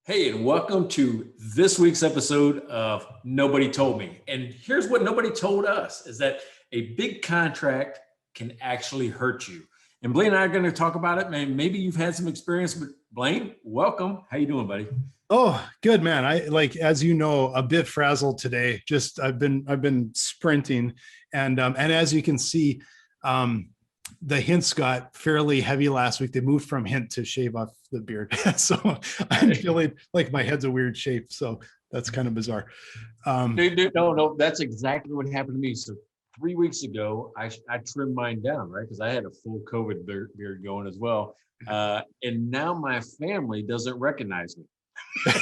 Hey, and welcome to this week's episode of Nobody Told Me. And here's what nobody told us is that a big contract can actually hurt you. And Blaine and I are going to talk about it. Maybe you've had some experience, but Blaine, welcome. How you doing, buddy? Oh, good man. As you know, a bit frazzled today. Just I've been sprinting, and as you can see, the hints got fairly heavy last week. They moved from hint to shave off the beard, so I'm feeling like my head's a weird shape. So that's kind of bizarre. No, that's exactly what happened to me. So 3 weeks ago, I trimmed mine down, right? Because I had a full COVID beard going as well. And now my family doesn't recognize me.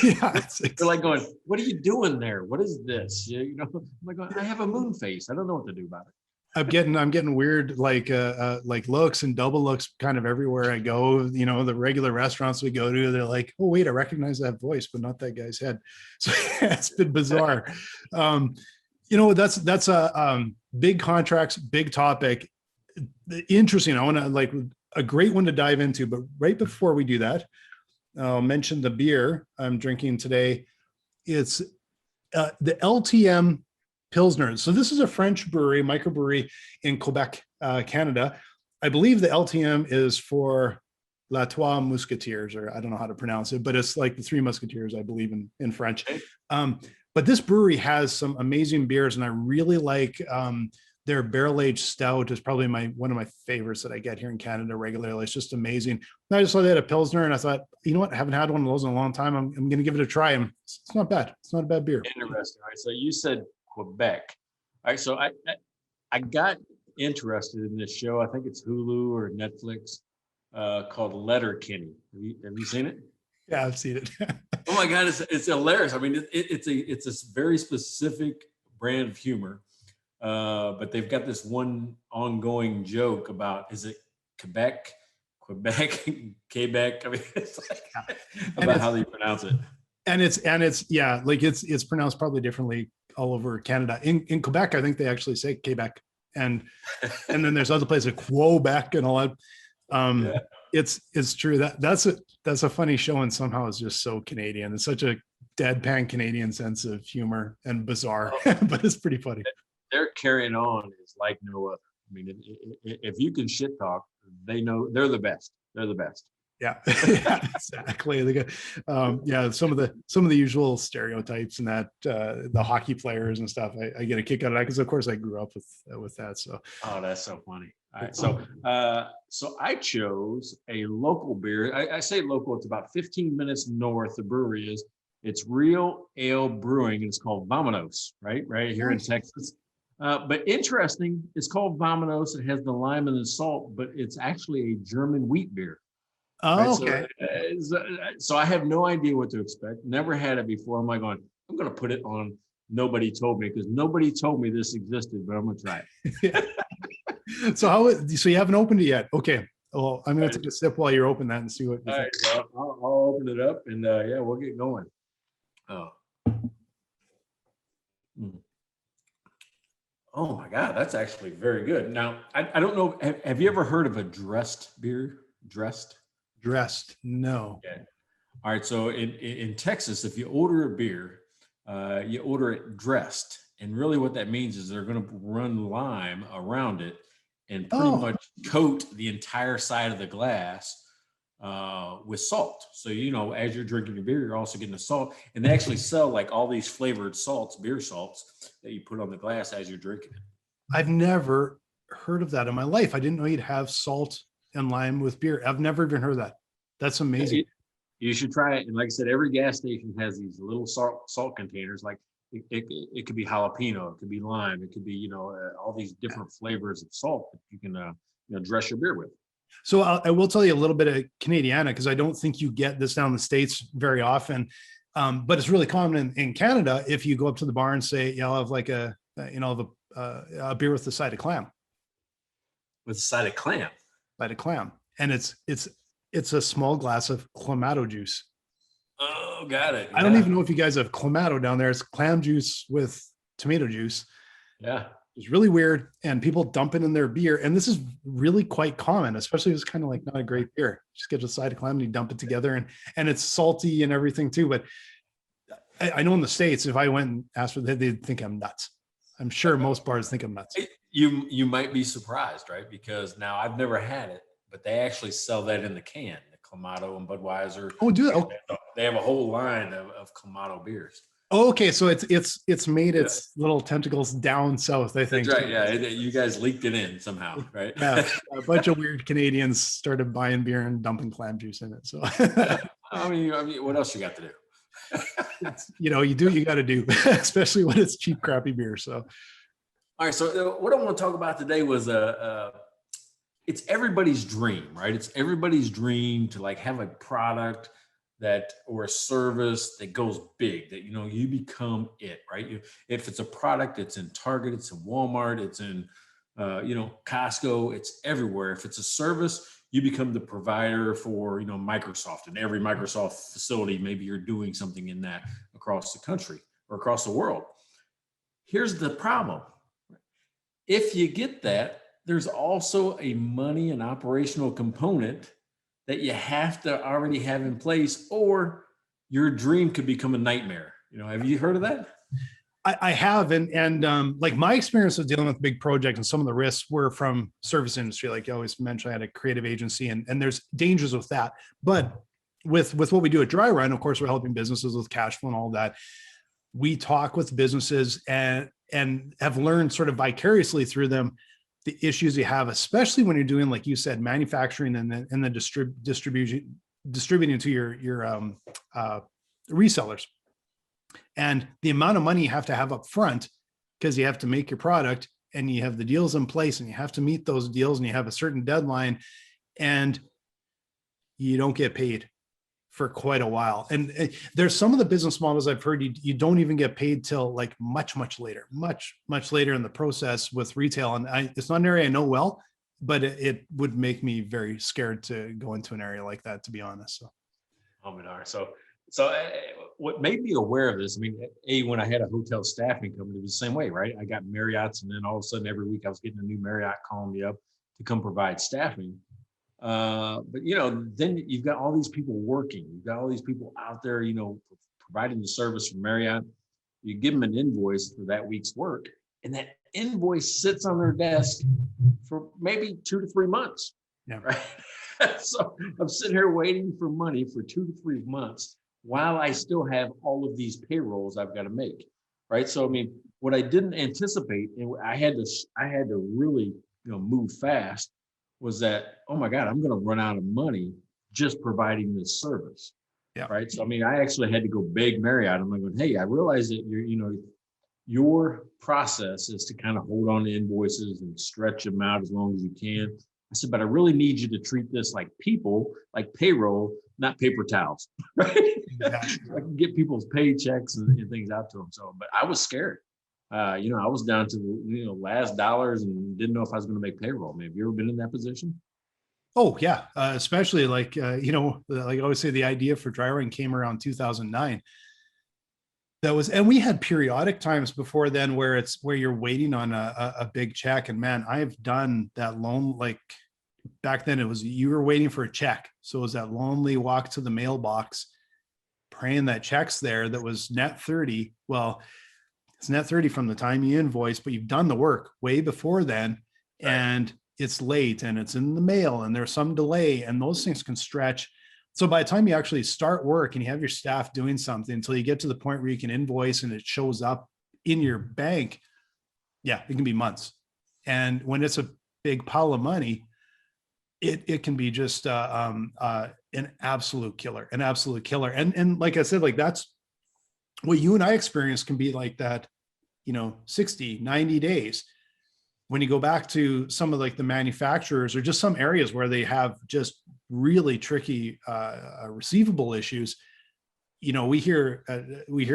Yeah, They're like going, "What are you doing there? What is this?" I'm like, "I have a moon face. I don't know what to do about it." I'm getting weird like looks and double looks kind of everywhere I go. You know, the regular restaurants we go to, they're like, "Oh wait, I recognize that voice, but not that guy's head." So it's been bizarre. That's a big contracts, big topic. Interesting. I want to like a great one to dive into, but right before we do that, I'll mention the beer I'm drinking today. It's the LTM Pilsner. So this is a French brewery, microbrewery in Quebec, Canada. I believe the LTM is for La Trois Mousquetaires, or I don't know how to pronounce it, but it's like the Three Musketeers, I believe, in French. But this brewery has some amazing beers, and I really like their barrel-aged stout is probably one of my favorites that I get here in Canada regularly. It's just amazing. And I just saw they had a Pilsner, and I thought, you know what? I haven't had one of those in a long time. I'm going to give it a try, and it's not bad. It's not a bad beer. Interesting. All right. So you said Quebec. All right. So I got interested in this show. I think it's Hulu or Netflix called Letterkenny. Have you seen it? Yeah, I've seen it. Oh my God, it's hilarious. I mean, it's a very specific brand of humor. But they've got this one ongoing joke about, is it Quebec, Quebec? I mean, it's like about how they pronounce it. And it's yeah, like it's pronounced probably differently all over Canada. In Quebec, I think they actually say Quebec, and then there's other places like Quebec and all that. Yeah. It's true that's a funny show, and somehow it's just so Canadian. It's such a deadpan Canadian sense of humor and bizarre, but it's pretty funny. Their carrying on is like no other. I mean, if you can shit talk, they know they're the best. They're the best. Yeah, yeah, exactly. Yeah, some of the usual stereotypes and that the hockey players and stuff. I get a kick out of that because, of course, I grew up with that. So, oh, that's so funny. All right, so I chose a local beer. I say local. It's about 15 minutes north. The brewery is. It's Real Ale Brewing, and it's called Vamonos. Right here in Texas. But interesting, it's called Vamonos. It has the lime and the salt, but it's actually a German wheat beer. Oh, okay. So I have no idea what to expect. Never had it before. I'm like going, I'm going to put it on Nobody Told Me, because nobody told me this existed, but I'm going to try it. So you haven't opened it yet? Okay. Well, I'm going to take a sip while you're open that and see what. All right. Well, I'll open it up and yeah, we'll get going. Oh. Oh my God, that's actually very good. Now, I don't know. Have you ever heard of a dressed beer? Dressed? No. Okay. All right. So in Texas, if you order a beer, you order it dressed. And really what that means is they're going to run lime around it and pretty much coat the entire side of the glass with salt. So, as you're drinking your beer, you're also getting the salt. And they actually sell like all these flavored salts, beer salts that you put on the glass as you're drinking it. I've never heard of that in my life. I didn't know you'd have salt and lime with beer. I've never even heard of that. That's amazing. You should try it. And like I said, every gas station has these little salt containers. Like it could be jalapeno, it could be lime, it could be, all these different flavors of salt that you can, dress your beer with. So I will tell you a little bit of Canadiana, because I don't think you get this down in the States very often. But it's really common in Canada. If you go up to the bar and say, I'll have like a beer with the side of clam. With the side of clam? Side of clam. And it's a small glass of clamato juice. Oh, got it. Yeah. I don't even know if you guys have clamato down there. It's clam juice with tomato juice. Yeah. It's really weird, and people dump it in their beer. And this is really quite common, especially if it's kind of like not a great beer. Just get a side of calamity, dump it together, and it's salty and everything too. But I know in the States, if I went and asked for that, they'd think I'm nuts. I'm sure most bars think I'm nuts. You might be surprised, right? Because now I've never had it, but they actually sell that in the can, the Clamato and Budweiser. Oh, do that? Oh, They have a whole line of Clamato beers. okay, so it's made its little tentacles down south, I think. That's right. Yeah, you guys leaked it in somehow, right? Yeah, a bunch of weird Canadians started buying beer and dumping clam juice in it. So, I mean, what else you got to do? You do what you got to do, especially when it's cheap, crappy beer. So, all right. So, what I want to talk about today was it's everybody's dream, right? It's everybody's dream to like have a product that or a service that goes big, that you become it, right? If it's a product, it's in Target, it's in Walmart, it's in Costco, it's everywhere. If it's a service, you become the provider for Microsoft, and every Microsoft facility, maybe you're doing something in that across the country or across the world. Here's the problem. If you get that, there's also a money and operational component that you have to already have in place, or your dream could become a nightmare. Have you heard of that? I have, and like my experience of dealing with big projects and some of the risks were from service industry. Like you always mentioned, I had a creative agency, and there's dangers with that. But with what we do at Dry Run, of course, we're helping businesses with cash flow and all that. We talk with businesses and have learned sort of vicariously through them the issues you have, especially when you're doing, like you said, manufacturing and then distributing to your resellers, and the amount of money you have to have up front, because you have to make your product and you have the deals in place and you have to meet those deals and you have a certain deadline, and you don't get paid for quite a while. And there's some of the business models I've heard you don't even get paid till like much later in the process with retail. And it's not an area I know well, but it would make me very scared to go into an area like that, to be honest. So, So what made me aware of this, I mean, when I had a hotel staffing company, it was the same way, right? I got Marriott's, and then all of a sudden every week I was getting a new Marriott calling me up to come provide staffing. But then you've got all these people working. You've got all these people out there, providing the service for Marriott. You give them an invoice for that week's work, and that invoice sits on their desk for maybe 2 to 3 months. Yeah. Right. So I'm sitting here waiting for money for 2 to 3 months while I still have all of these payrolls I've got to make. Right. So, I mean, what I didn't anticipate, and I had to really, move fast, was that, oh my God, I'm going to run out of money just providing this service. Yeah. Right. So, I mean, I actually had to go beg Marriott. I'm like, hey, I realize that your process is to kind of hold on to invoices and stretch them out as long as you can. I said, but I really need you to treat this like people, like payroll, not paper towels. Right. Exactly. I can get people's paychecks and things out to them. So, but I was scared. I was down to last dollars and didn't know if I was going to make payroll. Have you ever been in that position? Oh yeah, especially like like I always say, the idea for Dry Run came around 2009. And we had periodic times before then where you're waiting on a big check. And man, I've done that loan. Like back then, it was you were waiting for a check, so it was that lonely walk to the mailbox, praying that check's there. That was net 30. Well, it's net 30 from the time you invoice, but you've done the work way before then, right. And it's late and it's in the mail and there's some delay, and those things can stretch. So by the time you actually start work and you have your staff doing something until you get to the point where you can invoice and it shows up in your bank, yeah, it can be months. And when it's a big pile of money, it can be just an absolute killer, And like I said, like that's what you and I experience can be like that, 60, 90 days. When you go back to some of like the manufacturers or just some areas where they have just really tricky receivable issues, we hear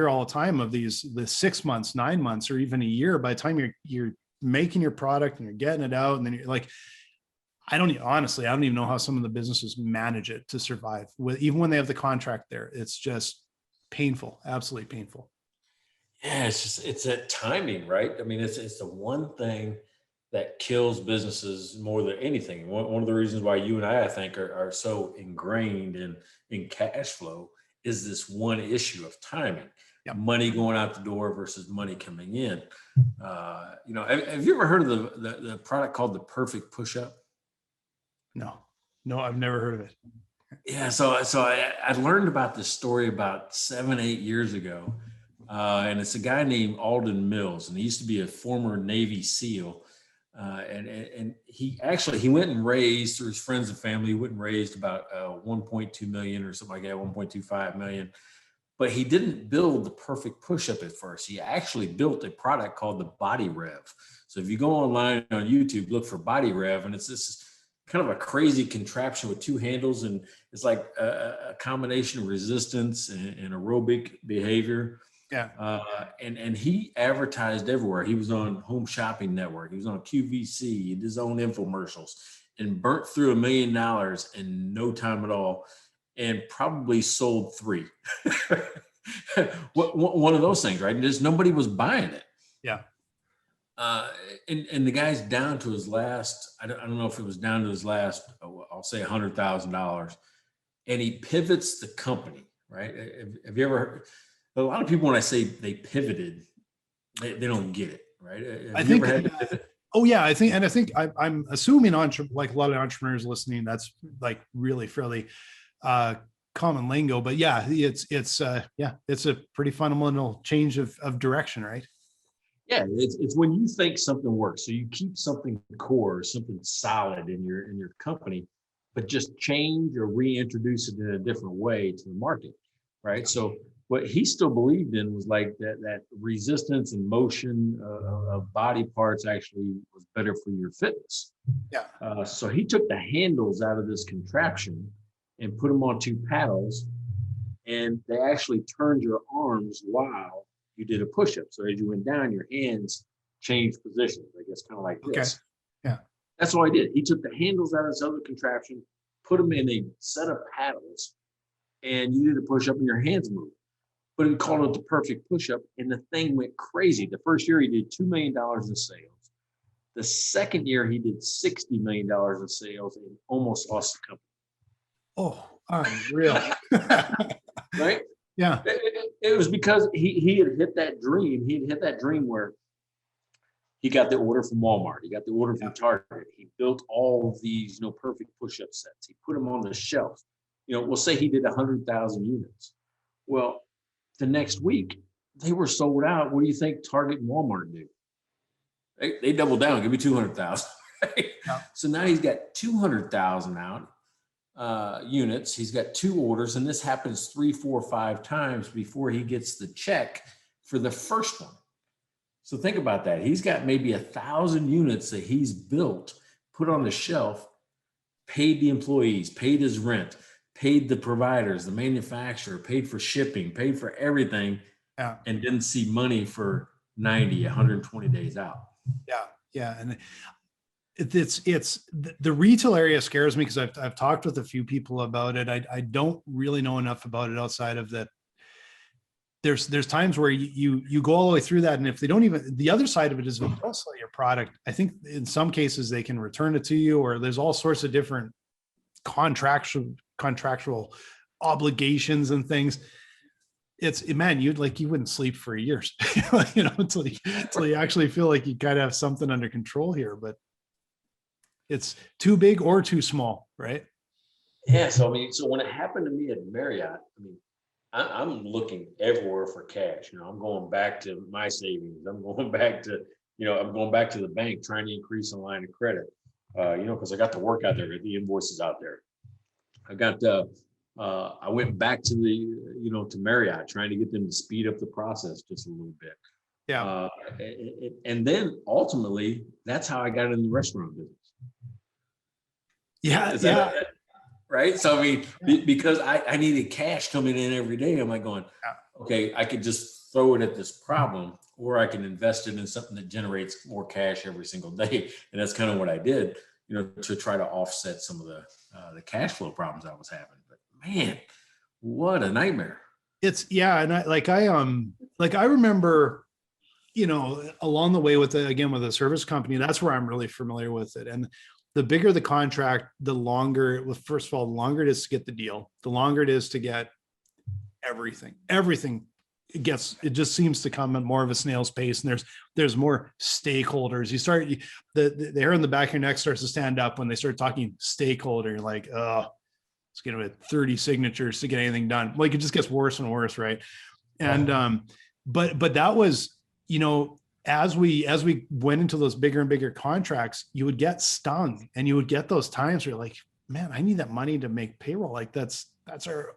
all the time of the 6 months, 9 months, or even a year by the time you're making your product and you're getting it out. And then you're like, I don't even know how some of the businesses manage it to survive even when they have the contract there. It's just painful, absolutely painful. Yeah, it's that timing, right? I mean, it's the one thing that kills businesses more than anything. One of the reasons why you and I think, are so ingrained in cash flow is this one issue of timing. Yep. Money going out the door versus money coming in. Have you ever heard of the product called the perfect push-up? No, no, I've never heard of it. Yeah, so I learned about this story about 7, 8 years ago, and it's a guy named Alden Mills, and he used to be a former Navy SEAL, and he went and raised through his friends and family. He went and raised about 1.2 million or something like that, 1.25 million. But he didn't build the perfect push-up at first. He actually built a product called the Body Rev. So if you go online on YouTube, look for Body Rev, and it's this kind of a crazy contraption with two handles, and it's like a combination of resistance and aerobic behavior. Yeah. And he advertised everywhere. He was on Home Shopping Network. He was on QVC. He did his own infomercials, and burnt through $1 million in no time at all, and probably sold 3. One of those things, right? And just nobody was buying it. Yeah. And the guy's down to his last, I don't know if it was down to his last, I'll say $100,000. And he pivots the company, right? Have you ever heard? A lot of people, when I say they pivoted, they don't get it, right? Have you ever had to pivot? Oh yeah, I think I'm assuming like a lot of entrepreneurs listening, that's like really fairly common lingo, but yeah, it's a pretty fundamental change of direction, right? Yeah, it's when you think something works. So you keep something core, something solid in your company, but just change or reintroduce it in a different way to the market, right? So what he still believed in was like that resistance and motion of body parts actually was better for your fitness. Yeah. So he took the handles out of this contraption and put them on 2 paddles, and they actually turned your arms while you did a push-up. So as you went down, your hands changed positions, I guess, kind of like this. Okay. Yeah. That's all he did. He took the handles out of this other contraption, put them in a set of paddles, and you did a push-up and your hands moved. But he called it the perfect push-up, and the thing went crazy. The first year he did $2 million in sales. The second year he did $60 million in sales and almost lost the company. Oh, unreal. Right? Yeah. It was because he had hit that dream. He had hit that dream where he got the order from Walmart. He got the order from Target. He built all of these, perfect push-up sets. He put them on the shelf. We'll say he did 100,000 units. Well, the next week they were sold out. What do you think Target and Walmart do? They doubled down. Give me 200,000. Right? Yeah. So now he's got 200,000 out. Units. He's got 2 orders, and this happens 3, 4, 5 times before he gets the check for the first one. So think about that. He's got maybe 1,000 units that he's built, put on the shelf, paid the employees, paid his rent, paid the providers, the manufacturer, paid for shipping, paid for everything, and didn't see money for 90, 120 days out. Yeah. Yeah. And it's the retail area scares me because I've talked with a few people about it. I don't really know enough about it outside of that. There's times where you go all the way through that, and if they don't even, the other side of it is if you don't sell your product, I think in some cases they can return it to you, or there's all sorts of different contractual obligations and things. Man, you wouldn't sleep for years, until you actually feel like you gotta have something under control here, but it's too big or too small, right? Yeah. So when it happened to me at Marriott, I'm looking everywhere for cash. I'm going back to my savings. I'm going back to the bank trying to increase the line of credit. Because I got the work out there, the invoices out there. I went back to to Marriott, trying to get them to speed up the process just a little bit. Yeah. And then ultimately, that's how I got in the restaurant business. Yeah. Right. So, because I needed cash coming in every day, I'm like going, okay, I could just throw it at this problem, or I can invest it in something that generates more cash every single day. And that's kind of what I did, to try to offset some of the cash flow problems I was having. But man, what a nightmare. And like I remember, along the way with with a service company, that's where I'm really familiar with it. And the bigger the contract, the longer, well, first of all, the longer it is to get the deal, the longer it is to get everything. It just seems to come at more of a snail's pace, and there's more stakeholders. The hair on the back of your neck starts to stand up when they start talking stakeholder. You're like, oh, it's gonna be 30 signatures to get anything done. Like it just gets worse and worse, right? And but that was, as we went into those bigger and bigger contracts, you would get stung, and you would get those times where you're like, man, I need that money to make payroll. Like that's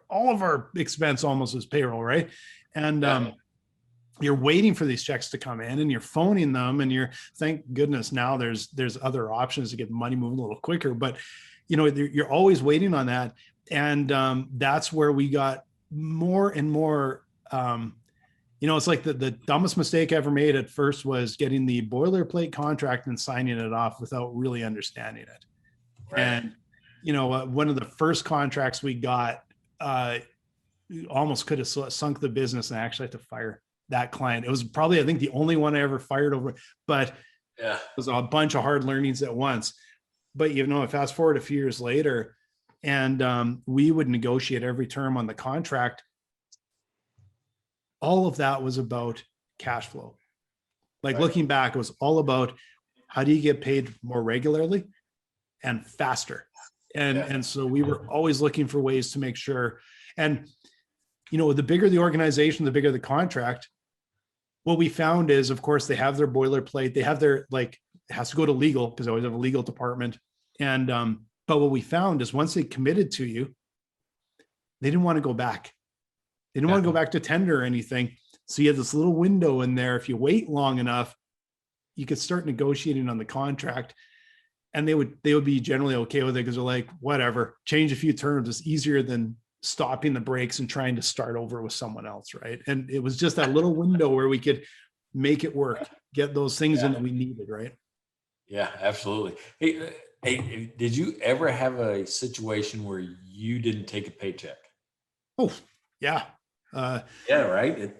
all of our expense almost is payroll, right? And you're waiting for these checks to come in, and you're phoning them, and thank goodness now there's other options to get money moving a little quicker, but you're always waiting on that. And that's where we got more and more, it's like the dumbest mistake I ever made at first was getting the boilerplate contract and signing it off without really understanding it. Right. And one of the first contracts we got, almost could have sunk the business, and I actually had to fire that client. It was probably, I think, the only one I ever fired over, but it was a bunch of hard learnings at once. But fast forward a few years later, and we would negotiate every term on the contract. All of that was about cash flow. Like looking back, it was all about how do you get paid more regularly and faster. And so we were always looking for ways to make sure. And the bigger the organization, the bigger the contract. What we found is, of course, they have their boilerplate. They have their, it has to go to legal because they always have a legal department. And but what we found is once they committed to you, they didn't want to go back. They didn't want to go back to tender or anything. So you have this little window in there. If you wait long enough, you could start negotiating on the contract, and they would be generally okay with it because they're like, whatever, change a few terms. It's easier than stopping the brakes and trying to start over with someone else, right? And it was just that little window where we could make it work, get those things in that we needed, right? Yeah, absolutely. Hey, did you ever have a situation where you didn't take a paycheck? Oh, yeah. Right.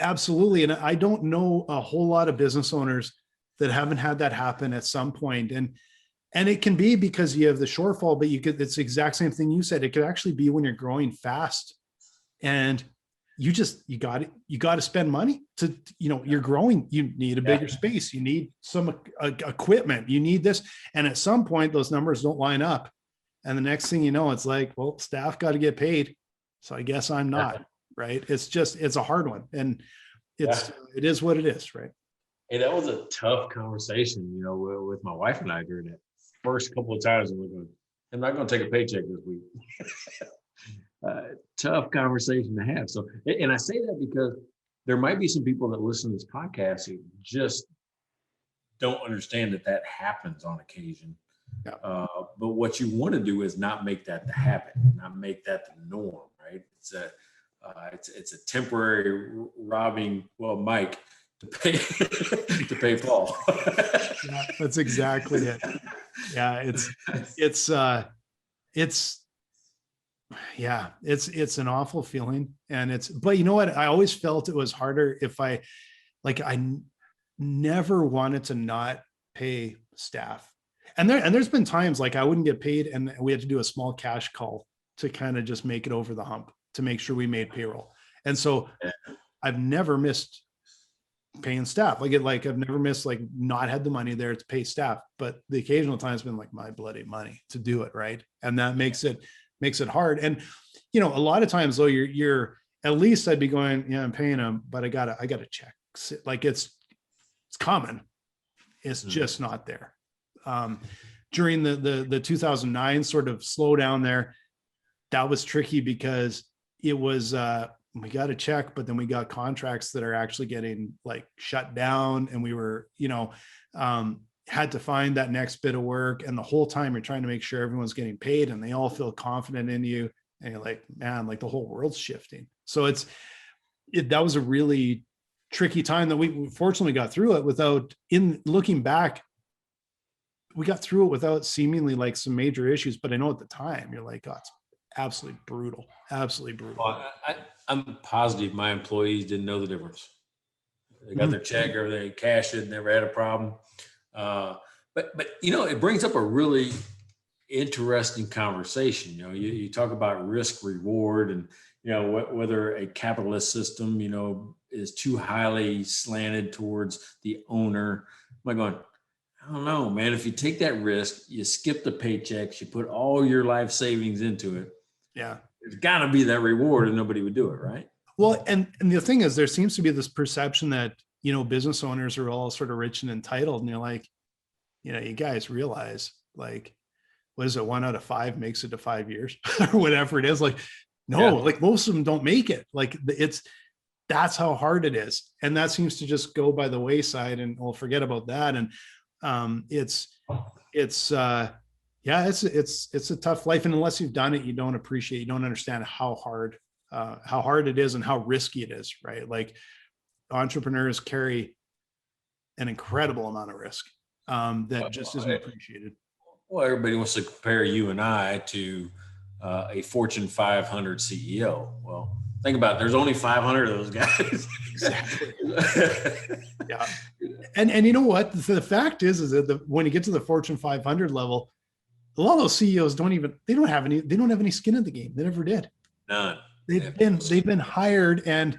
Absolutely. And I don't know a whole lot of business owners that haven't had that happen at some point. And it can be because you have the shortfall, but it's the exact same thing you said. It could actually be when you're growing fast and you got to spend money to, you're growing, you need a bigger space. You need some equipment, you need this. And at some point those numbers don't line up. And the next thing you know, it's like, well, staff got to get paid. So I guess I'm not, right? It's a hard one. And it is what it is, right? Hey, that was a tough conversation, with my wife and I during that first couple of times. I'm not going to take a paycheck this week. Tough conversation to have. So, and I say that because there might be some people that listen to this podcast who just don't understand that happens on occasion. Yeah. But what you want to do is not make that the habit, not make that the norm, right? It's a temporary robbing, Mike, to pay Paul. Yeah, that's exactly it. Yeah, it's an awful feeling. And but you know what? I always felt it was harder if I never wanted to not pay staff. And there's been times like I wouldn't get paid and we had to do a small cash call to kind of just make it over the hump to make sure we made payroll. And so I've never missed paying staff. I've never missed not had the money there to pay staff, but the occasional time has been like my bloody money to do it. Right. And that makes it hard. And, a lot of times though, you're at least I'd be going, yeah, I'm paying them, but I gotta check. It's common. It's just not there. During the 2009 sort of slowdown there, that was tricky because it was, we got a check, but then we got contracts that are actually getting shut down, and we were, had to find that next bit of work. And the whole time you're trying to make sure everyone's getting paid and they all feel confident in you. And you're like, man, the whole world's shifting. So that was a really tricky time that we fortunately got through it in looking back, we got through it without seemingly some major issues. But I know at the time you're like, oh, it's absolutely brutal. Absolutely brutal. Well, I'm positive my employees didn't know the difference. They got their check, or they cashed it, never had a problem. But it brings up a really interesting conversation. You talk about risk reward, and whether a capitalist system is too highly slanted towards the owner. I'm like going, I don't know, man. If you take that risk, you skip the paychecks, you put all your life savings into it. Yeah, there's got to be that reward, and nobody would do it, right? Well, and the thing is, there seems to be this perception that business owners are all sort of rich and entitled, and you're like, you guys realize, like, what is it? 1 out of 5 makes it to 5 years or whatever it is. Like, no, like most of them don't make it. Like that's how hard it is. And that seems to just go by the wayside, and we'll forget about that. And it's a tough life. And unless you've done it, you don't understand how hard it is and how risky it is, right? Like, entrepreneurs carry an incredible amount of risk that just isn't appreciated. Well, everybody wants to compare you and I to a Fortune 500 CEO. Well, think about it. There's only 500 of those guys. Exactly. Yeah. And you know what? The fact is that when you get to the Fortune 500 level, a lot of those CEOs don't have any skin in the game. They never did. None. They've been hired, and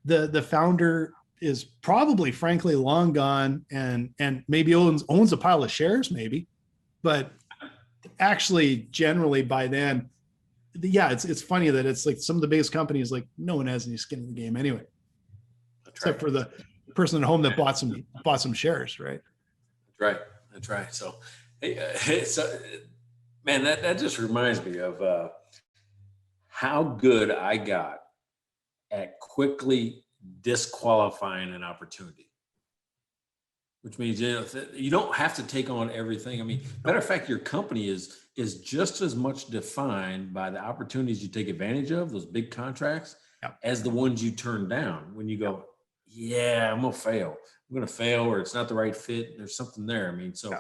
the founder is probably, frankly, long gone, and maybe owns a pile of shares, maybe. But actually, generally by then, it's funny that it's like some of the biggest companies, like, no one has any skin in the game anyway, except for the person at home that bought some shares, right? That's right. So, man, that just reminds me of how good I got at quickly disqualifying an opportunity. Which means you don't have to take on everything. I mean, matter of fact, your company is just as much defined by the opportunities you take advantage of, those big contracts, as the ones you turn down. When you go, I'm gonna fail. Or it's not the right fit. There's something there. I mean, so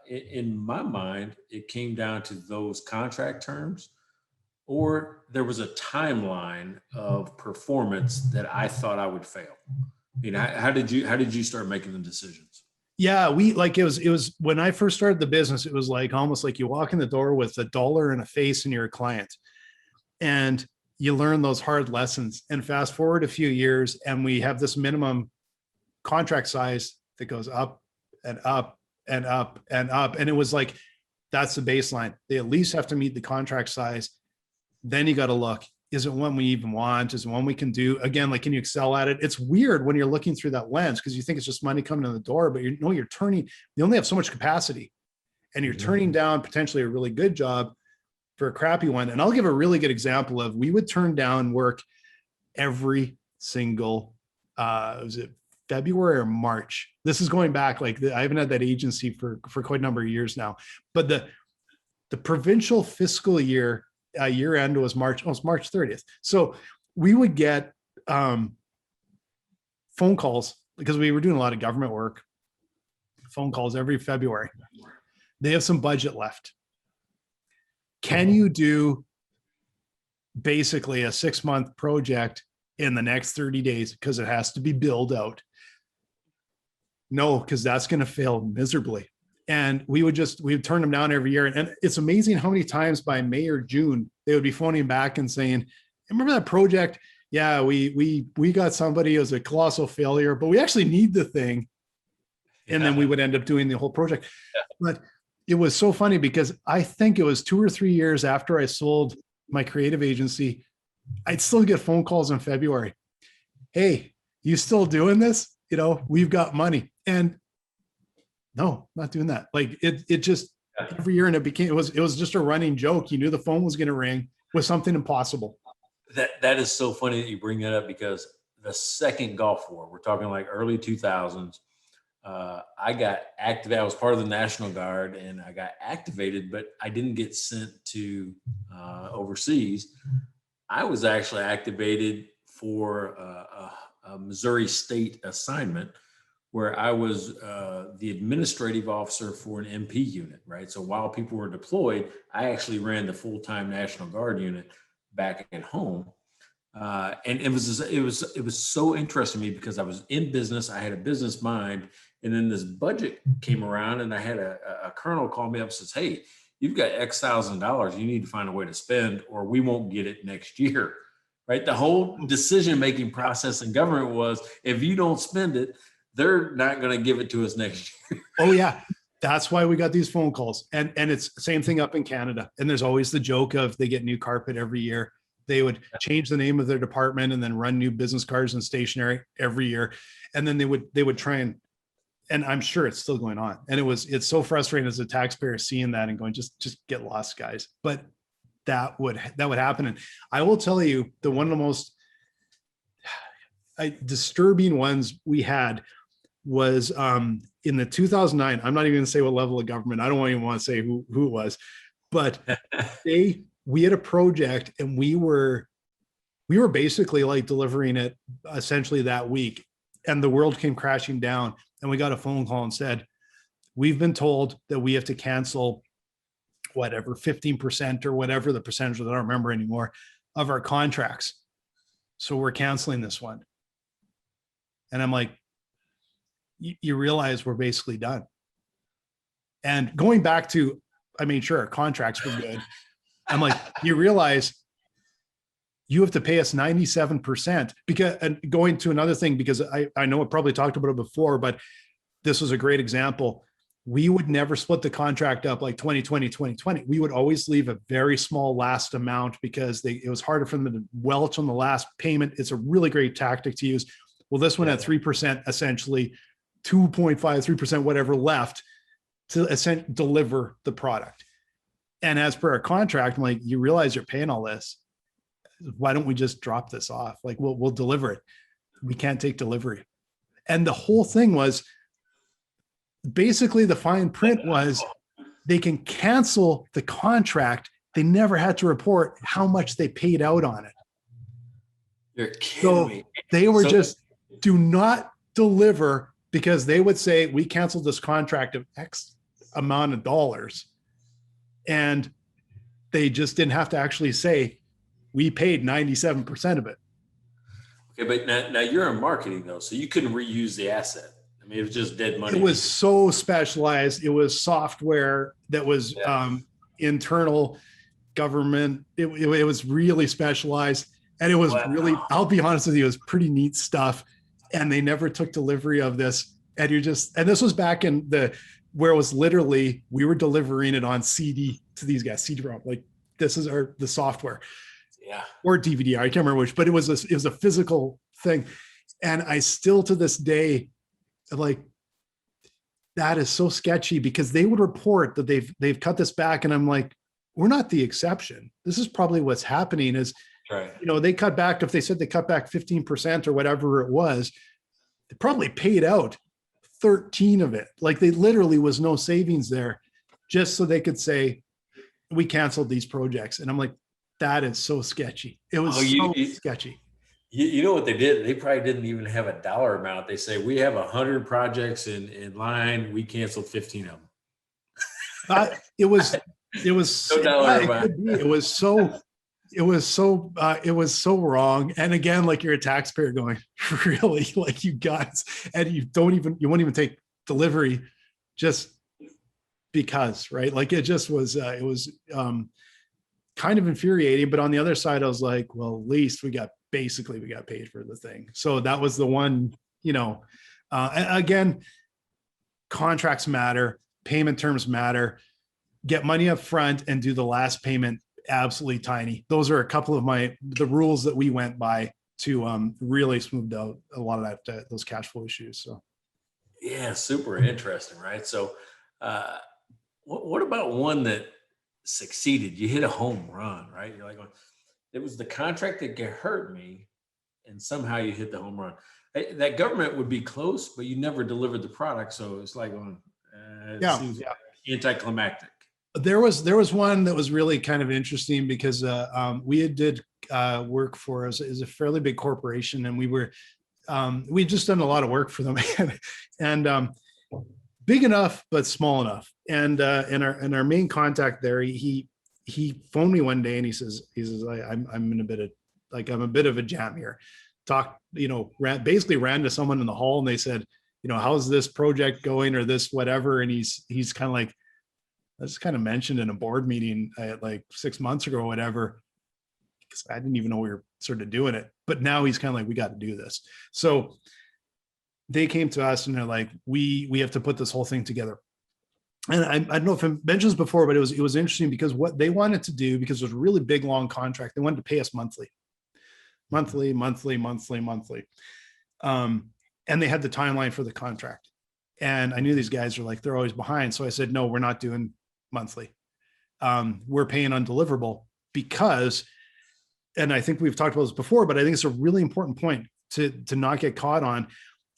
in my mind, it came down to those contract terms, or there was a timeline of performance that I thought I would fail. How did you start making the decisions? Yeah, it was when I first started the business, it was like almost like you walk in the door with $1 and a face and you're a client, and you learn those hard lessons. And fast forward a few years, and we have this minimum contract size that goes up and up and up and up. And it was like, that's the baseline. They at least have to meet the contract size. Then you got to look, is it one we even want? Is it one we can do? Again, like, can you excel at it? It's weird when you're looking through that lens, because you think it's just money coming in the door, but you only have so much capacity, and you're turning down potentially a really good job for a crappy one. And I'll give a really good example of, we would turn down work every single, was it February or March? This is going back, like, I haven't had that agency for quite a number of years now, but the provincial fiscal year end was March 30th. So we would get phone calls, because we were doing a lot of government work, phone calls every February. They have some budget left. Can you do basically a 6-month project in the next 30 days? Because it has to be billed out. No, because that's going to fail miserably. And we would turn them down every year. And it's amazing how many times by May or June, they would be phoning back and saying, remember that project? Yeah, we got somebody, it was a colossal failure, but we actually need the thing. And then we would end up doing the whole project. But it was so funny, because I think it was 2 or 3 years after I sold my creative agency, I'd still get phone calls in February. Hey, you still doing this? We've got money. And no, not doing that. Like, it just every year, and it was just a running joke. You knew the phone was going to ring with something impossible. That is so funny that you bring that up, because the second Gulf War, we're talking like early 2000s. I got activated. I was part of the National Guard, and I got activated, but I didn't get sent to overseas. I was actually activated for a Missouri State assignment, where I was the administrative officer for an MP unit, right? So while people were deployed, I actually ran the full-time National Guard unit back at home. And it was so interesting to me because I was in business. I had a business mind, and then this budget came around, and I had a colonel call me up and says, "Hey, you've got X thousand dollars. You need to find a way to spend, or we won't get it next year." Right? The whole decision-making process in government was, if you don't spend it, they're not going to give it to us next year. Oh yeah. That's why we got these phone calls. And it's the same thing up in Canada. And there's always the joke of they get new carpet every year. They would change the name of their department and then run new business cards and stationery every year. And then they would try and I'm sure it's still going on. And it's so frustrating as a taxpayer seeing that and going, just get lost, guys. But that would happen. And I will tell you, one of the most disturbing ones we had was in the 2009. I'm not even going to say what level of government. I don't even want to say who it was, but we had a project and we were basically like delivering it essentially that week, and the world came crashing down, and we got a phone call and said, we've been told that we have to cancel whatever 15% or whatever the percentage that I don't remember anymore of our contracts. So we're canceling this one. And I'm like, you realize we're basically done. And going back to, I made sure our contracts were good. I'm like, you realize you have to pay us 97% because, and going to another thing, because I know I probably talked about it before, but this was a great example. We would never split the contract up like 2020, 2020. We would always leave a very small last amount because it was harder for them to welch on the last payment. It's a really great tactic to use. Well, this one had 3%, essentially 2.5, 3%, whatever left to essentially deliver the product. And as per our contract, I'm like, you realize you're paying all this. Why don't we just drop this off? Like we'll deliver it. We can't take delivery. And the whole thing was basically the fine print was they can cancel the contract. They never had to report how much they paid out on it. You're kidding me. They were just do not deliver, because they would say we canceled this contract of X amount of dollars. And they just didn't have to actually say we paid 97% of it. Okay, but now you're in marketing though, so you couldn't reuse the asset. I mean, it was just dead money. It was so specialized. It was software that was internal government. It was really specialized. And it was really, I'll be honest with you, it was pretty neat stuff. And they never took delivery of this. And and this was back in where it was literally, we were delivering it on CD to these guys, CD-ROM, like this is the software. Yeah. Or DVD, I can't remember which, but it was a physical thing. And I still to this day, like, that is so sketchy, because they would report that they've cut this back. And I'm like, we're not the exception. This is probably what's happening is, right. They cut back, if they said they cut back 15% or whatever it was, they probably paid out 13 of it. Like they literally was no savings there, just so they could say, we canceled these projects. And I'm like, that is so sketchy. It was sketchy. You know what they did? They probably didn't even have a dollar amount. They say, we have 100 projects in line. We canceled 15 of them. It was no dollar amount. It was so wrong. And again, like you're a taxpayer going, really, like you guys, and you won't even take delivery just because, right? Like it just was, it was kind of infuriating. But on the other side, I was like, well, at least we got paid for the thing. So that was the one, again, contracts matter, payment terms matter, get money up front and do the last payment absolutely tiny. Those are a couple of the rules that we went by to really smooth out a lot of those cash flow issues. So yeah, super interesting, right? So what about one that succeeded? You hit a home run, right? You're like, it was the contract that hurt me, and somehow you hit the home run. That government would be close, but you never delivered the product, so it's like seems anticlimactic. There was one that was really kind of interesting because we did work for is a fairly big corporation, and we'd just done a lot of work for them, and big enough but small enough. And our main contact there, he phoned me one day and he says I'm in a bit of I'm a bit of a jam here. Basically ran to someone in the hall and they said, how's this project going or this whatever. And he's kind of like, I just kind of mentioned in a board meeting like 6 months ago or whatever, because I didn't even know we were sort of doing it. But now he's kind of like, we got to do this. So they came to us and they're like, we have to put this whole thing together. And I don't know if I mentioned this before, but it was interesting because what they wanted to do, because it was a really big, long contract, they wanted to pay us monthly. And they had the timeline for the contract. And I knew these guys are like, they're always behind. So I said, no, we're not doing monthly. We're paying on deliverable because, and I think we've talked about this before, but I think it's a really important point to not get caught on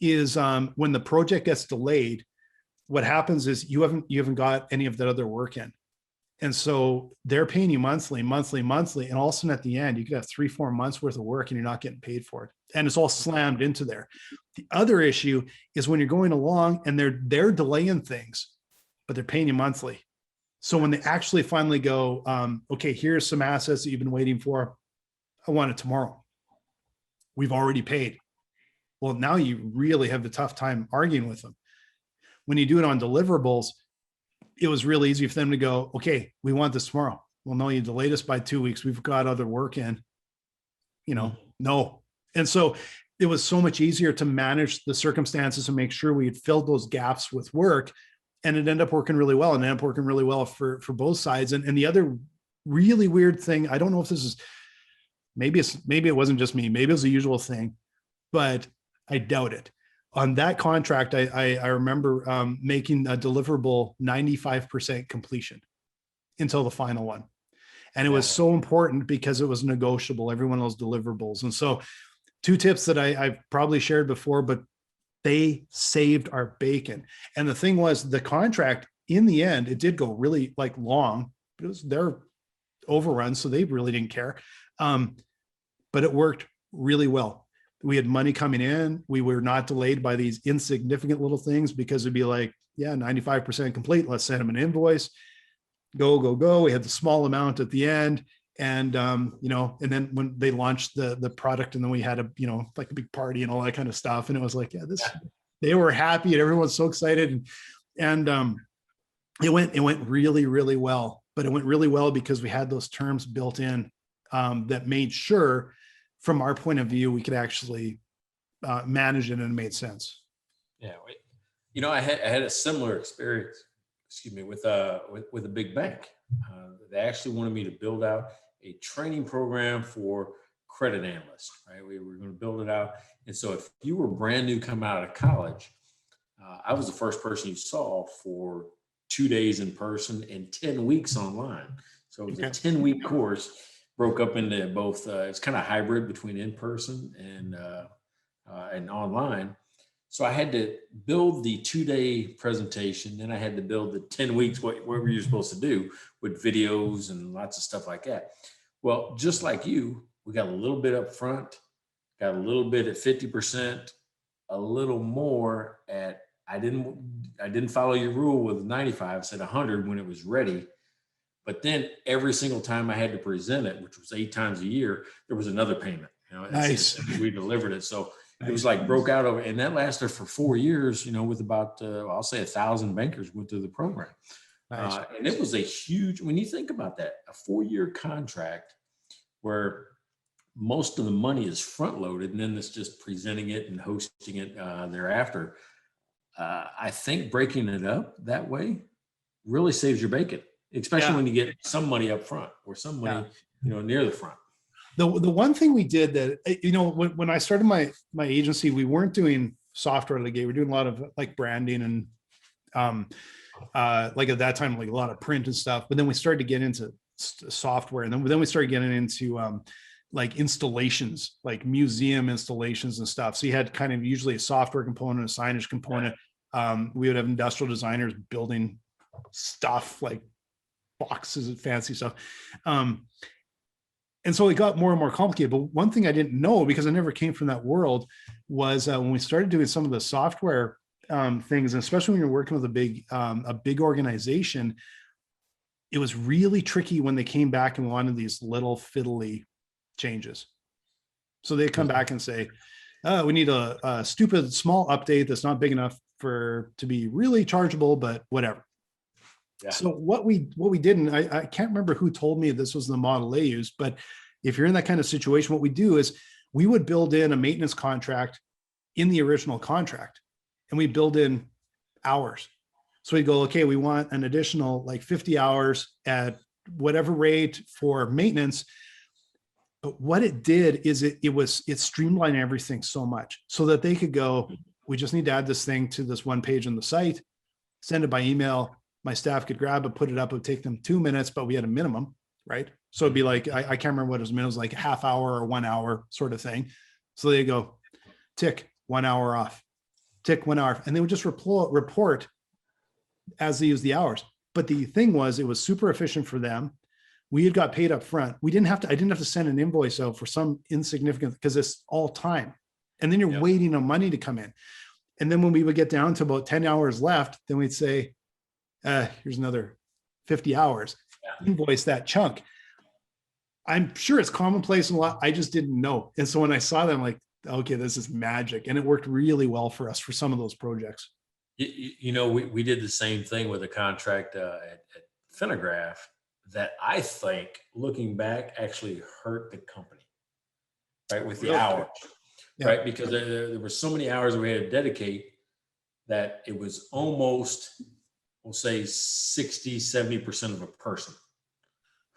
is when the project gets delayed, what happens is you haven't got any of that other work in. And so they're paying you monthly. And all of a sudden at the end, you could have 3-4 months worth of work and you're not getting paid for it. And it's all slammed into there. The other issue is when you're going along and they're delaying things, but they're paying you monthly. So when they actually finally go, okay, here's some assets that you've been waiting for. I want it tomorrow. We've already paid. Well, now you really have a tough time arguing with them. When you do it on deliverables, it was really easy for them to go, okay, we want this tomorrow. Well, no, you delayed us by 2 weeks. We've got other work in, no. And so it was so much easier to manage the circumstances and make sure we had filled those gaps with work. And it ended up working really well for both sides. And the other really weird thing, I don't know if this is, maybe it wasn't just me, maybe it was the usual thing, but I doubt it. On that contract, I remember making a deliverable 95% completion until the final one. And it was so important because it was negotiable, every one of those deliverables. And so 2 tips that I've probably shared before, but they saved our bacon. And the thing was, the contract in the end, it did go really long, but it was their overrun, so they really didn't care. But it worked really well. We had money coming in. We were not delayed by these insignificant little things because it'd be like, 95% complete. Let's send them an invoice. Go. We had the small amount at the end. And, and then when they launched the product and then we had a big party and all that kind of stuff. And it was like, they were happy and everyone's so excited. And it went really, really well, but it went really well because we had those terms built in that made sure from our point of view, we could actually manage it and it made sense. Yeah. I had a similar experience, with a big bank. They actually wanted me to build out a training program for credit analysts, right? We were going to build it out. And so if you were brand new coming out of college, I was the first person you saw for 2 days in person and 10 weeks online. So it was a 10-week course, broke up into both. It's kind of hybrid between in person and online. So I had to build the 2-day presentation. Then I had to build the 10 weeks, whatever you're supposed to do with videos and lots of stuff like that. Well, just like you, we got a little bit up front, got a little bit at 50%, a little more at, I didn't follow your rule with 95, I said 100 when it was ready. But then every single time I had to present it, which was 8 times a year, there was another payment. Nice. We delivered it. So it was like broke out over, and that lasted for 4 years, with about, I'll say 1,000 bankers went through the program. Nice. And it was a huge, when you think about that, a 4-year contract where most of the money is front loaded and then it's just presenting it and hosting it thereafter. I think breaking it up that way really saves your bacon, especially when you get some money up front or some money, near the front. The one thing we did that, when I started my agency, we weren't doing software out of the gate. We're doing a lot of branding and at that time, a lot of print and stuff. But then we started to get into software, and then we started getting into installations, like museum installations and stuff. So you had kind of usually a software component, a signage component. We would have industrial designers building stuff like boxes and fancy stuff. And so it got more and more complicated. But one thing I didn't know, because I never came from that world, was when we started doing some of the software things, and especially when you're working with a big organization, it was really tricky when they came back and wanted these little fiddly changes. So they come back and say, we need a stupid small update that's not big enough to be really chargeable, but whatever. Yeah. So what we did, and I can't remember who told me this was the model they used, but if you're in that kind of situation, what we do is we would build in a maintenance contract in the original contract, and we build in hours. So we go, okay, we want an additional like 50 hours at whatever rate for maintenance. But what it did is it streamlined everything so much so that they could go, we just need to add this thing to this one page on the site, send it by email. My staff could grab it, put it up. It would take them 2 minutes, but we had a minimum, right? So it'd be like, I can't remember what it was, it was like a half hour or 1 hour sort of thing. So they go, tick, 1 hour off, tick, 1 hour. And they would just report as they use the hours. But the thing was, it was super efficient for them. We had got paid up front. I didn't have to send an invoice out for some insignificant, because it's all time. And then you're waiting on money to come in. And then when we would get down to about 10 hours left, then we'd say, here's another 50 hours, invoice that chunk. I'm sure it's commonplace in a lot. I just didn't know. And so when I saw them, like, okay, this is magic. And it worked really well for us for some of those projects. We did the same thing with a contract at Finnegraph that I think, looking back, actually hurt the company, right? With the hours, right? Because there were so many hours we had to dedicate that it was almost, we'll say 60, 70% of a person.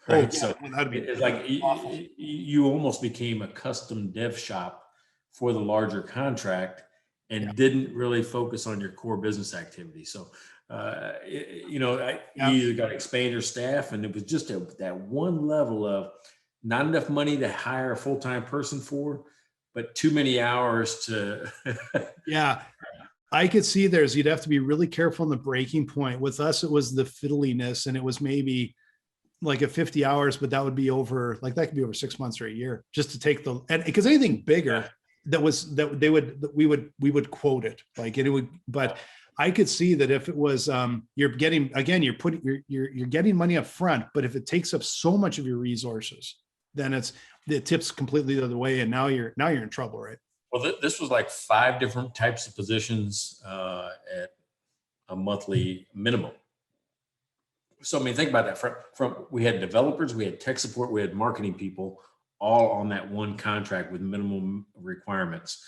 Right. So it's like you almost became a custom dev shop for the larger contract and didn't really focus on your core business activity. So, you either got to expand your staff, and it was just that one level of not enough money to hire a full-time person for, but too many hours to. Yeah. I could see you'd have to be really careful on the breaking point. With us, it was the fiddliness, and it was maybe like a 50 hours, but that would be over, like that could be over 6 months or a year just to take and because anything bigger we would quote it like it would, but I could see that if it was, you're getting money up front, but if it takes up so much of your resources, then it tips completely the other way. And now you're in trouble, right? Well, this was like 5 different types of positions at a monthly minimum. So, I mean, think about that. From we had developers, we had tech support, we had marketing people, all on that one contract with minimum requirements.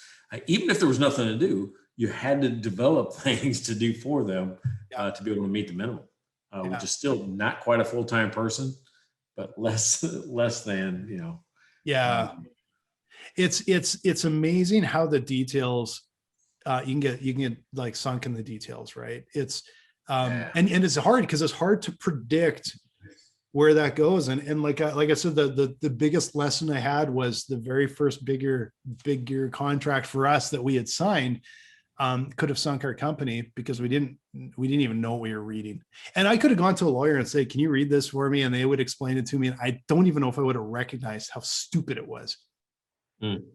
Even if there was nothing to do, you had to develop things to do for them to be able to meet the minimum, which is still not quite a full-time person, but less than, Yeah. It's amazing how the details, you can get like sunk in the details, right? It's, and it's hard because it's hard to predict where that goes. And like I said, the biggest lesson I had was the very first bigger contract for us that we had signed could have sunk our company because we didn't even know what we were reading. And I could have gone to a lawyer and say, can you read this for me? And they would explain it to me. And I don't even know if I would have recognized how stupid it was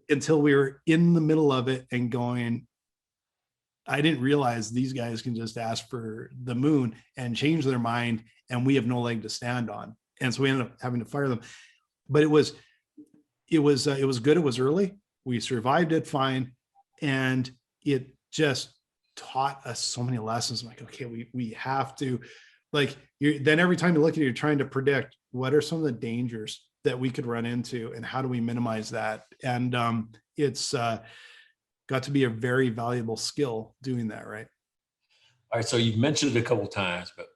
until we were in the middle of it and going, I didn't realize these guys can just ask for the moon and change their mind, and we have no leg to stand on. And so we ended up having to fire them. But it was good. It was early. We survived it fine, and it just taught us so many lessons. I'm like, okay, we have to, like, then every time you look at it, you're trying to predict what are some of the dangers that we could run into, and how do we minimize that? And it's got to be a very valuable skill doing that, right? All right. So you've mentioned it a couple of times, but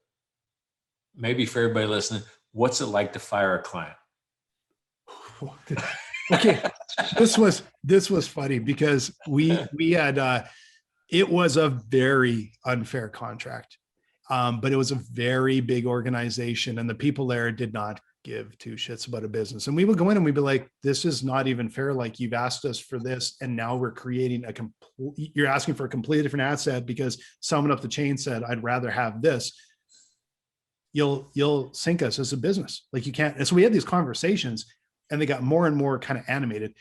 maybe for everybody listening, what's it like to fire a client? Okay. This was funny because we had, it was a very unfair contract. But it was a very big organization, and the people there did not give 2 shits about a business. And we would go in and we'd be like, this is not even fair. Like, you've asked us for this, and now we're creating you're asking for a completely different asset because someone up the chain said, I'd rather have this. You'll sink us as a business. Like, you can't. And so we had these conversations, and they got more and more kind of animated.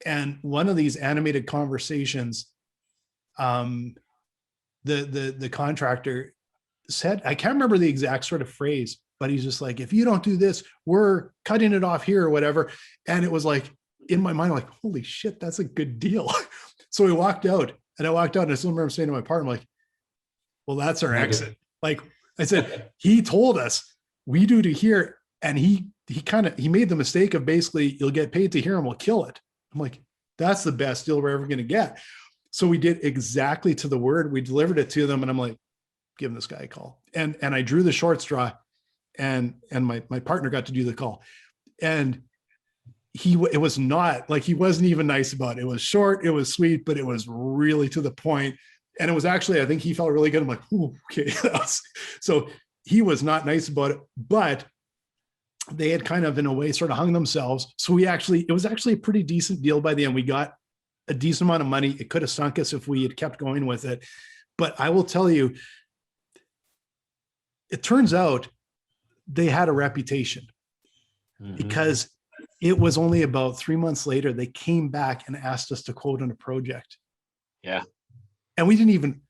And one of these animated conversations, the contractor said, I can't remember the exact sort of phrase, but he's just like, if you don't do this, we're cutting it off here or whatever. And it was like, in my mind, I'm like, holy shit, that's a good deal. So we walked out, and I walked out, and I still remember saying to my partner, like, well, that's our exit. Like I said, he told us we do to here. And he made the mistake of basically, you'll get paid to hear and we'll kill it. I'm like, that's the best deal we're ever going to get. So we did exactly to the word. We delivered it to them, and I'm like, give this guy a call. And I drew the short straw, and my partner got to do the call. And it was not like, he wasn't even nice about it. It was short, it was sweet, but it was really to the point. And it was actually, I think he felt really good. I'm like, ooh, okay. So he was not nice about it, but they had kind of in a way sort of hung themselves. So it was actually a pretty decent deal by the end. We got a decent amount of money. It could have sunk us if we had kept going with it. But I will tell you, it turns out they had a reputation, because it was only about 3 months later, they came back and asked us to quote on a project. Yeah. And we didn't even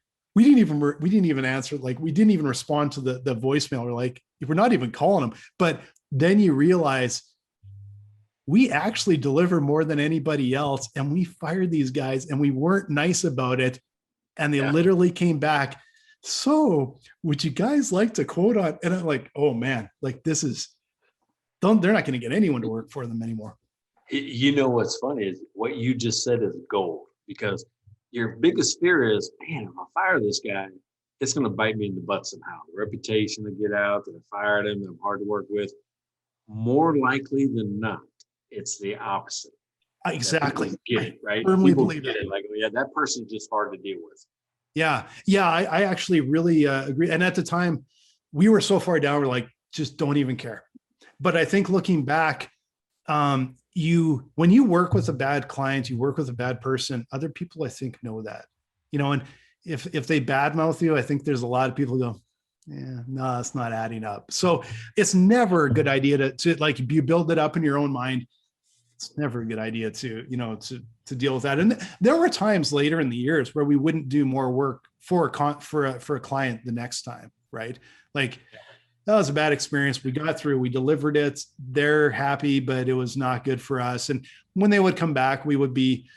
answer. Like, we didn't even respond to the voicemail. We're like, we're not even calling them. But then you realize we actually deliver more than anybody else. And we fired these guys, and we weren't nice about it. And they literally came back. So would you guys like to quote on? And I'm like, oh man, like they're not going to get anyone to work for them anymore. You know, what's funny is what you just said is gold, because your biggest fear is, man, if I fire this guy, it's going to bite me in the butt somehow. Reputation to get out, that I fired him, that I'm hard to work with. More likely than not, it's the opposite. Exactly. Get it, right? Firmly People believe get it. Like, yeah, that person's just hard to deal with. Yeah. I actually really agree. And at the time, we were so far down, we're like, just don't even care. But I think looking back, when you work with a bad client, you work with a bad person, other people, I think, know that, and if they badmouth you, I think there's a lot of people go, yeah, no, it's not adding up. So it's never a good idea to like, you build it up in your own mind. It's never a good idea to deal with that. And there were times later in the years where we wouldn't do more work for a client the next time. Right. Like, that was a bad experience. We got through, we delivered it. They're happy, but it was not good for us. And when they would come back, we would be,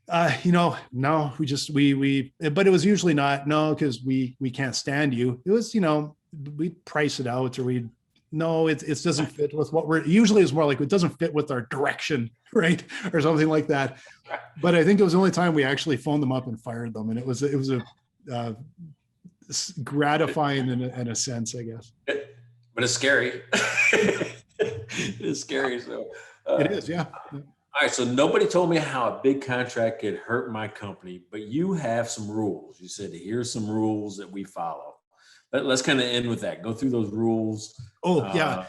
no, but it was usually not, no, because we can't stand you. It was, we'd price it out, or it doesn't fit with what usually is more like, it doesn't fit with our direction, right? Or something like that. But I think it was the only time we actually phoned them up and fired them. And it was a gratifying in a sense, I guess. But it's scary. It's scary. So it is, yeah. All right. So nobody told me how a big contract could hurt my company, but you have some rules. You said, here's some rules that we follow. But let's kind of end with that. Go through those rules. Oh, yeah.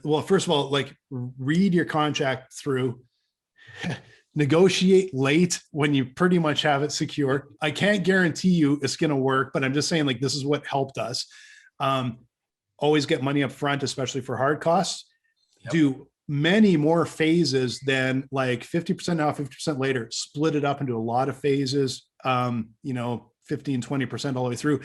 Well, first of all, like, read your contract through. Negotiate late when you pretty much have it secure. I can't guarantee you it's going to work, but I'm just saying, like, this is what helped us. Always get money up front, especially for hard costs. Yep. Do many more phases than like 50% now, 50% later. Split it up into a lot of phases, 15, 20% all the way through.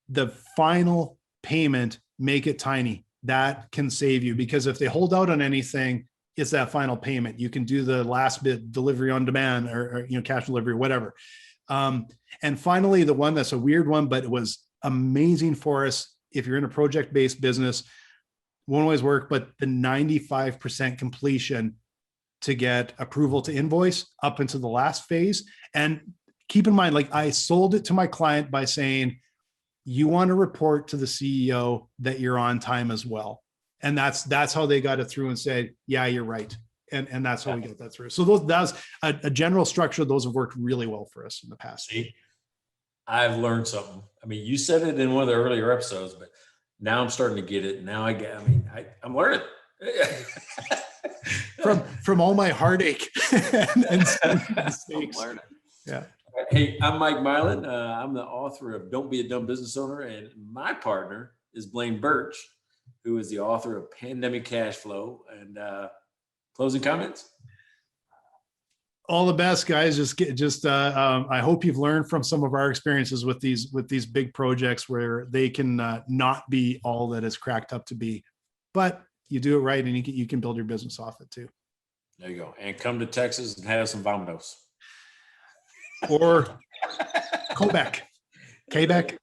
The final payment, make it tiny. That can save you, because if they hold out on anything, it's that final payment. You can do the last bit, delivery on demand, or cash delivery, whatever. And finally, the one that's a weird one, but it was amazing for us. If you're in a project-based business, won't always work, but the 95% completion to get approval to invoice up into the last phase. And keep in mind, like, I sold it to my client by saying, you want to report to the CEO that you're on time as well. And that's how they got it through and said, yeah, you're right. And that's how we got that through. So that was a general structure. Those have worked really well for us in the past. See, I've learned something. I mean, you said it in one of the earlier episodes, but now I'm starting to get it. Now I'm learning. from all my heartache and mistakes. I'm learning. Yeah. Hey, I'm Mike Mylan. I'm the author of Don't Be a Dumb Business Owner. And my partner is Blaine Birch, who is the author of Pandemic Cash Flow. And closing comments? All the best, guys. I hope you've learned from some of our experiences with these big projects where they can not be all that it's cracked up to be, but you do it right and you can build your business off it too. There you go. And come to Texas and have some Vamonos. Or Quebec. Quebec.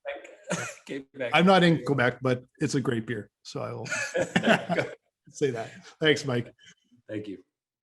I'm not in Quebec, but it's a great beer. So I will say that. Thanks, Mike. Thank you.